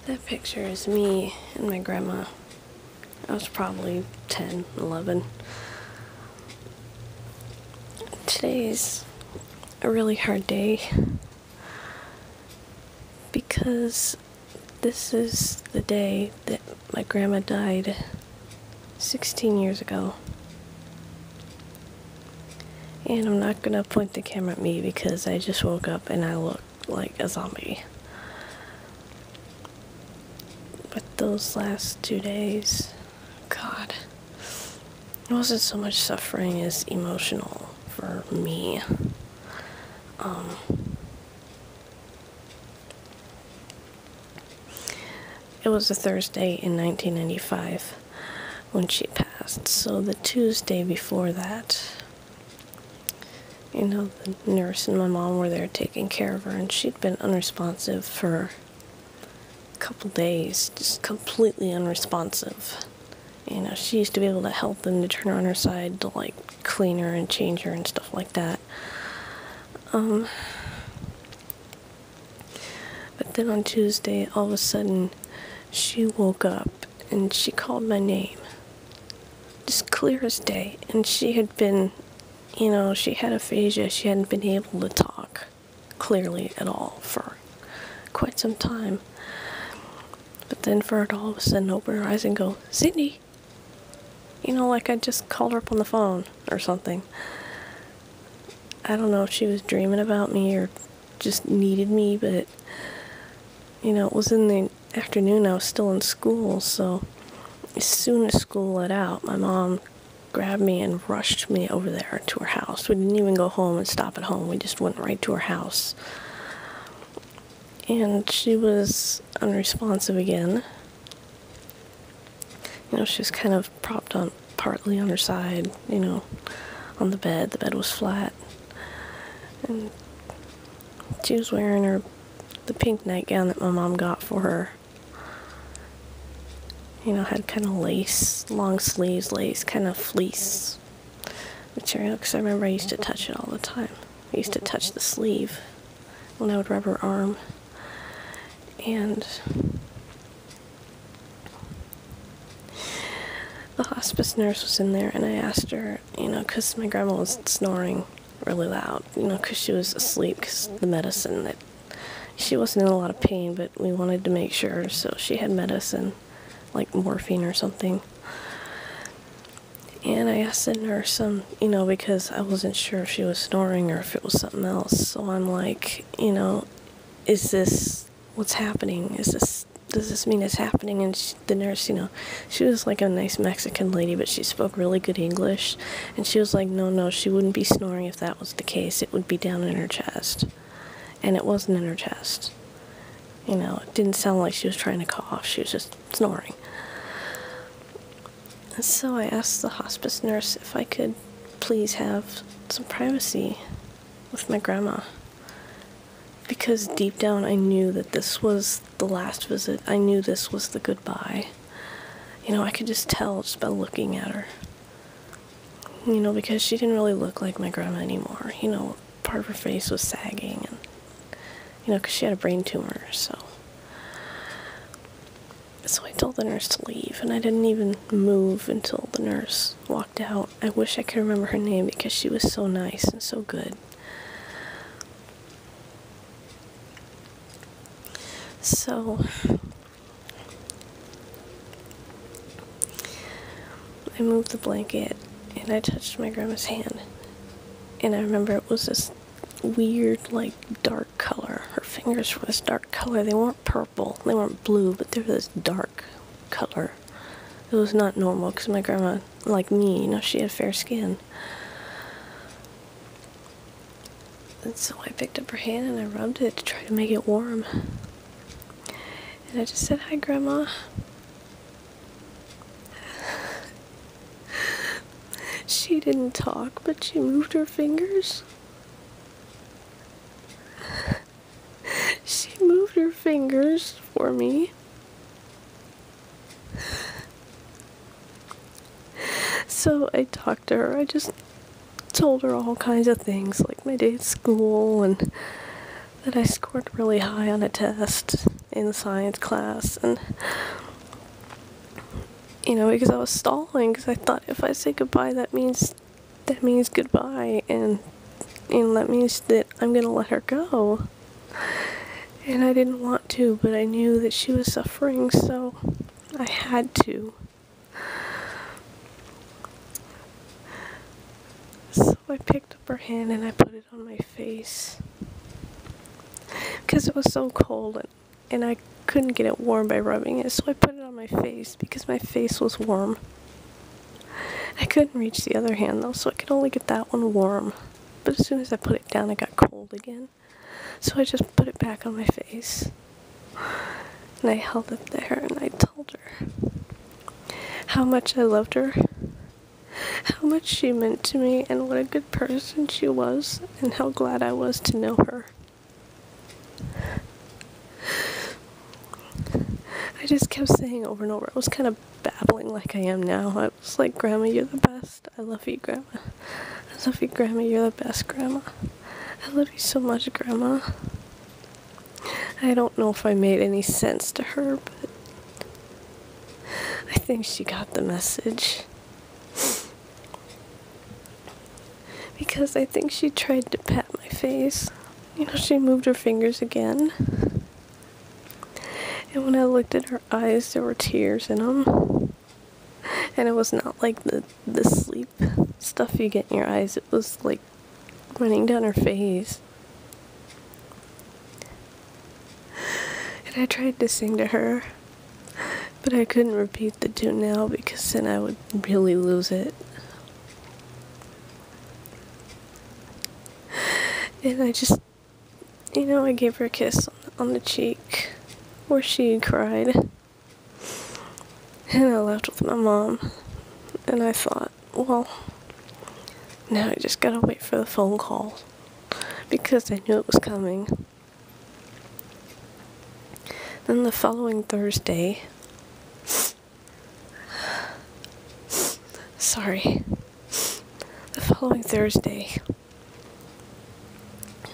That picture is me and my grandma. I was probably 10, 11. Today's a really hard day because this is the day that my grandma died 16 years ago. And I'm not gonna point the camera at me because I just woke up and I look like a zombie. But those last 2 days, God, it wasn't so much suffering as emotional for me. It was a Thursday in 1995 when she passed. So the Tuesday before that, the nurse and my mom were there taking care of her, and she'd been unresponsive for a couple days, just completely unresponsive. She used to be able to help them to turn her on her side to, clean her and change her and stuff like that. But then on Tuesday, all of a sudden, she woke up and she called my name. Just clear as day. And she had been, she had aphasia. She hadn't been able to talk clearly at all for quite some time. But then for her to all of a sudden open her eyes and go, "Sydney!" Like I just called her up on the phone or something. I don't know if she was dreaming about me or just needed me, but, it was in the afternoon. I was still in school, so as soon as school let out, my mom grabbed me and rushed me over there to her house. We didn't even go home and stop at home. We just went right to her house. And she was unresponsive again. She was kind of propped on, partly on her side, on the bed. The bed was flat. And she was wearing the pink nightgown that my mom got for her. Had kind of lace, long sleeves lace, kind of fleece material, because I remember I used to touch it all the time. I used to touch the sleeve when I would rub her arm. And the hospice nurse was in there, and I asked her, because my grandma was snoring really loud, because she was asleep because the medicine that she wasn't in a lot of pain, but we wanted to make sure, so she had medicine, like morphine or something. And I asked the nurse, because I wasn't sure if she was snoring or if it was something else. So I'm like, is this what's happening? Does this mean it's happening? And the nurse, she was like a nice Mexican lady, but she spoke really good English. And she was like, no, she wouldn't be snoring if that was the case. It would be down in her chest. And it wasn't in her chest. It didn't sound like she was trying to cough. She was just snoring. And so I asked the hospice nurse if I could please have some privacy with my grandma. Because deep down I knew that this was the last visit. I knew this was the goodbye. I could just tell just by looking at her. Because she didn't really look like my grandma anymore. Part of her face was sagging, and because she had a brain tumor, so I told the nurse to leave, and I didn't even move until the nurse walked out. I wish I could remember her name because she was so nice and so good. So I moved the blanket, and I touched my grandma's hand, and I remember it was this weird, dark color. Her fingers were this dark color. They weren't purple, they weren't blue, but they were this dark color. It was not normal, because my grandma, like me, she had fair skin. And so I picked up her hand and I rubbed it to try to make it warm. And I just said, "Hi, Grandma." She didn't talk, but she moved her fingers. She moved her fingers for me. So I talked to her. I just told her all kinds of things, like my day at school and that I scored really high on a test. in science class, and because I was stalling, because I thought if I say goodbye, that means goodbye, and that means that I'm gonna let her go. And I didn't want to, but I knew that she was suffering, so I had to. So I picked up her hand and I put it on my face, because it was so cold, and I couldn't get it warm by rubbing it, so I put it on my face because my face was warm. I couldn't reach the other hand though, so I could only get that one warm. But as soon as I put it down, it got cold again. So I just put it back on my face. And I held it there and I told her how much I loved her, how much she meant to me, and what a good person she was, and how glad I was to know her. I just kept saying over and over. I was kind of babbling like I am now. I was like, Grandma, you're the best. I love you, Grandma. I love you, Grandma. You're the best, Grandma. I love you so much, Grandma. I don't know if I made any sense to her, but I think she got the message. Because I think she tried to pat my face. She moved her fingers again. And when I looked at her eyes, there were tears in them. And it was not like the sleep stuff you get in your eyes. It was like running down her face. And I tried to sing to her, but I couldn't repeat the tune now because then I would really lose it. And I just, I gave her a kiss on the cheek where she cried. And I left with my mom. And I thought, well, now I just gotta wait for the phone call, because I knew it was coming. Then the following Thursday,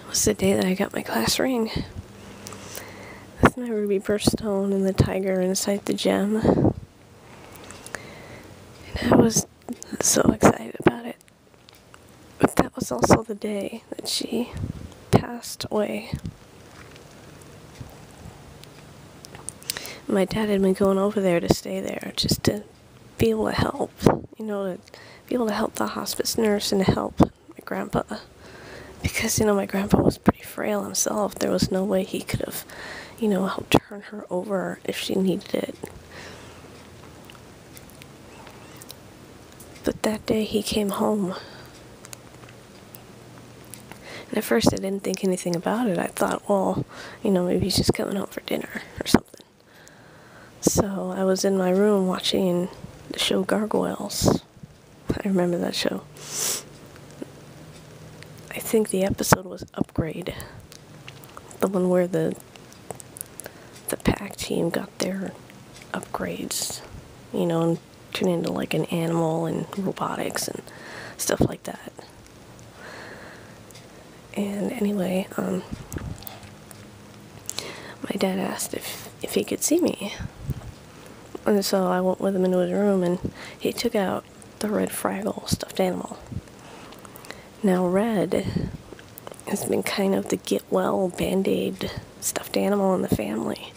was the day that I got my class ring. With my ruby birthstone and the tiger inside the gem. And I was so excited about it. But that was also the day that she passed away. My dad had been going over there to stay there just to be able to help, to be able to help the hospice nurse and to help my grandpa. Because, my grandpa was pretty frail himself. There was no way he could have, helped turn her over if she needed it. But that day he came home. And at first I didn't think anything about it. I thought, well, maybe he's just coming home for dinner or something. So I was in my room watching the show Gargoyles. I remember that show. I think the episode was Upgrade. The one where the PAC team got their upgrades, and turned into like an animal and robotics and stuff like that. And anyway, my dad asked if he could see me. And so I went with him into his room, and he took out the Red Fraggle stuffed animal. Now, Red has been kind of the get-well Band-Aid stuffed animal in the family.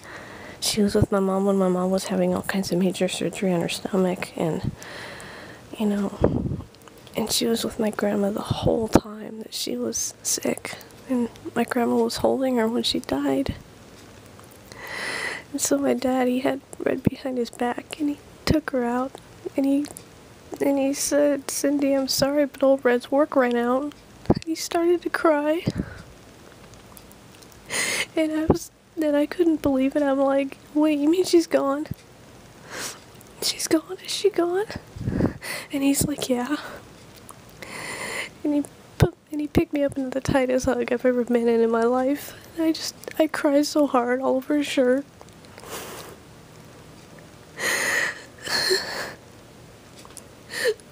She was with my mom when my mom was having all kinds of major surgery on her stomach, and, and she was with my grandma the whole time that she was sick, and my grandma was holding her when she died. And so my dad, he had Red behind his back, and he took her out, and he said, "Cindy, I'm sorry, but old Red's work ran out." And he started to cry. And I couldn't believe it. I'm like, wait, you mean she's gone? She's gone? Is she gone? And he's like, yeah. And he picked me up into the tightest hug I've ever been in my life. And I cried so hard all over his shirt.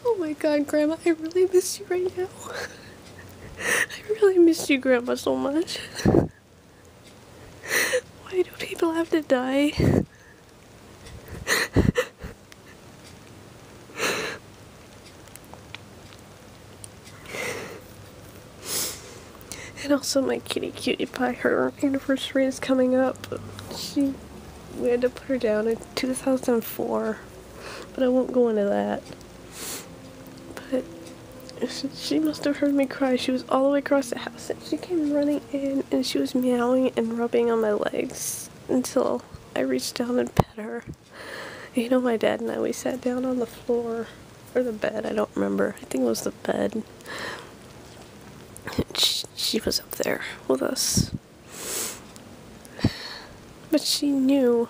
Oh my God, Grandma, I really miss you right now. I really miss you, Grandma, so much. Why do people have to die. And also my kitty cutie pie, her anniversary is coming up. We had to put her down in 2004, but I won't go into that. But she must have heard me cry. She was all the way across the house and she came running in and she was meowing and rubbing on my legs until I reached down and pet her. You know, my dad and I, we sat down on the floor, or the bed, I don't remember. I think it was the bed. And she was up there with us. But she knew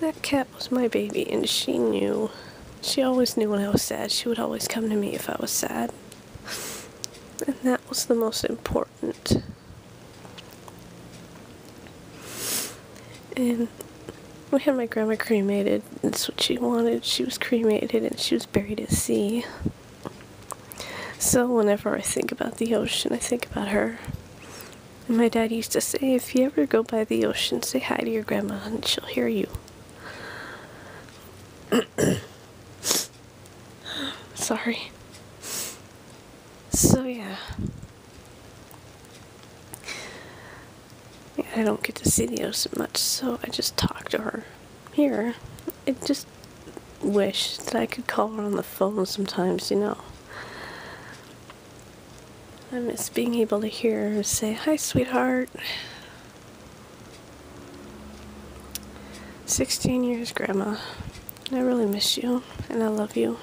that cat was my baby, and she knew. She always knew when I was sad. She would always come to me if I was sad. And that was the most important. And we had my grandma cremated. That's what she wanted. She was cremated and she was buried at sea. So whenever I think about the ocean, I think about her. And my dad used to say, if you ever go by the ocean, say hi to your grandma and she'll hear you. Sorry. So yeah. I don't get to see the ocean much, so I just talk to her here. I just wish that I could call her on the phone sometimes, you know. I miss being able to hear her say, hi, sweetheart. 16 years, Grandma. I really miss you, and I love you.